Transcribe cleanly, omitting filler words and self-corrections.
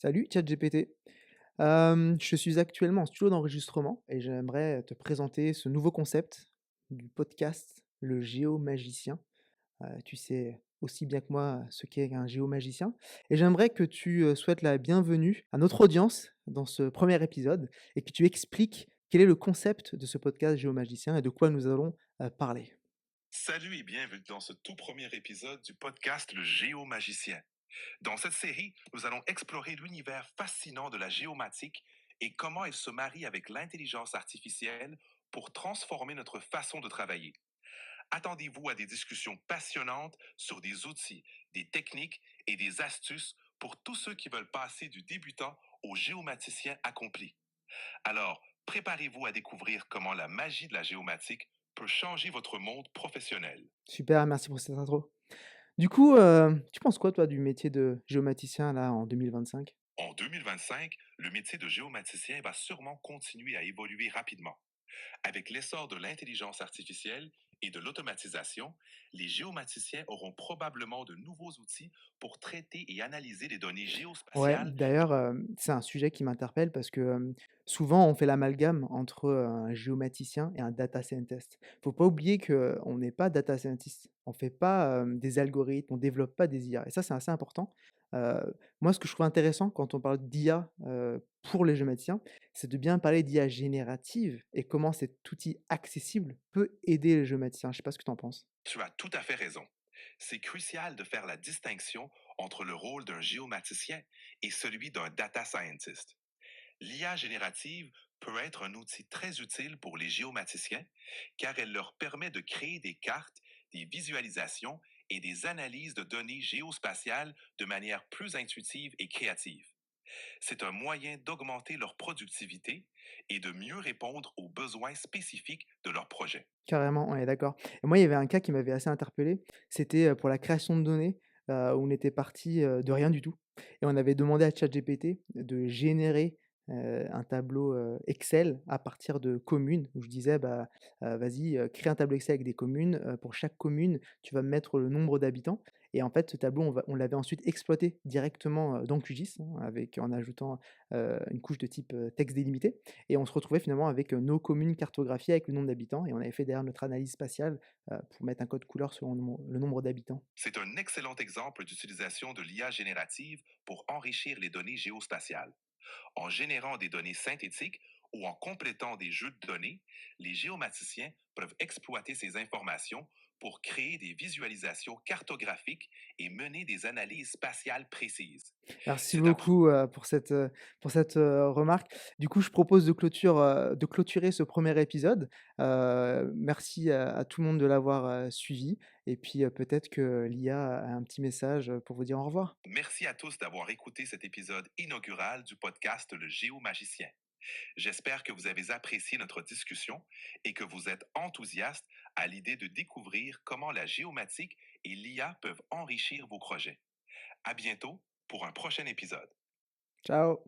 Salut ChatGPT. Je suis actuellement en studio d'enregistrement et j'aimerais te présenter ce nouveau concept du podcast, le géomagicien. Tu sais aussi bien que moi ce qu'est un géomagicien et j'aimerais que tu, souhaites la bienvenue à notre audience dans ce premier épisode et que tu expliques quel est le concept de ce podcast géomagicien et de quoi nous allons, parler. Salut et bienvenue dans ce tout premier épisode du podcast Le Géomagicien. Dans cette série, nous allons explorer l'univers fascinant de la géomatique et comment elle se marie avec l'intelligence artificielle pour transformer notre façon de travailler. Attendez-vous à des discussions passionnantes sur des outils, des techniques et des astuces pour tous ceux qui veulent passer du débutant au géomaticien accompli. Alors, préparez-vous à découvrir comment la magie de la géomatique peut changer votre monde professionnel. Super, merci pour cette intro. Du coup, tu penses quoi toi du métier de géomaticien là en 2025? En 2025, le métier de géomaticien va sûrement continuer à évoluer rapidement. Avec l'essor de l'intelligence artificielle et de l'automatisation, les géomaticiens auront probablement de nouveaux outils pour traiter et analyser les données Ouais, géospatiales. d'ailleurs, c'est un sujet qui m'interpelle parce que, souvent on fait l'amalgame entre, un géomaticien et un data scientist. Faut pas oublier qu'on n'est pas data scientist. On fait pas, des algorithmes, on développe pas des IA et ça, c'est assez important. Moi, ce que je trouve intéressant quand on parle d'IA, pour les géomaticiens, c'est de bien parler d'IA générative et comment cet outil accessible peut aider les géomaticiens. Je sais pas ce que tu en penses? Tu as tout à fait raison. C'est crucial de faire la distinction entre le rôle d'un géomaticien et celui d'un data scientist. L'IA générative peut être un outil très utile pour les géomaticiens car elle leur permet de créer des cartes, des visualisations et des analyses de données géospatiales de manière plus intuitive et créative. C'est un moyen d'augmenter leur productivité et de mieux répondre aux besoins spécifiques de leur projet. Carrément, ouais, d'accord et moi, il y avait un cas qui m'avait assez interpellé. C'était, pour la création de données, où on était parti, de rien du tout et on avait demandé à ChatGPT de générer, un tableau, Excel à partir de communes où je disais: «Bah, vas-y, crée un tableau Excel avec des communes, pour chaque commune, tu vas me mettre le nombre d'habitants» et en fait, ce tableau, on l'avait ensuite exploité directement, dans QGIS, hein, avec en ajoutant, une couche de type, texte délimité et on se retrouvait finalement avec, nos communes cartographiées avec le nombre d'habitants et on avait fait derrière notre analyse spatiale, pour mettre un code couleur selon le nombre d'habitants. C'est un excellent exemple d'utilisation de l'IA générative pour enrichir les données géospatiales. En générant des données synthétiques ou en complétant des jeux de données, les géomaticiens peuvent exploiter ces informations pour créer des visualisations cartographiques et mener des analyses spatiales précises. Merci C'est à beaucoup, pour cette, remarque. Du coup, je propose de clôturer ce premier épisode. Merci à tout le monde de l'avoir, suivi et puis, peut-être que l'IA a un petit message, pour vous dire au revoir. Merci à tous d'avoir écouté cet épisode inaugural du podcast Le Géomagicien. J'espère que vous avez apprécié notre discussion et que vous êtes enthousiaste à l'idée de découvrir comment la géomatique et l'IA peuvent enrichir vos projets. À bientôt pour un prochain épisode. Ciao.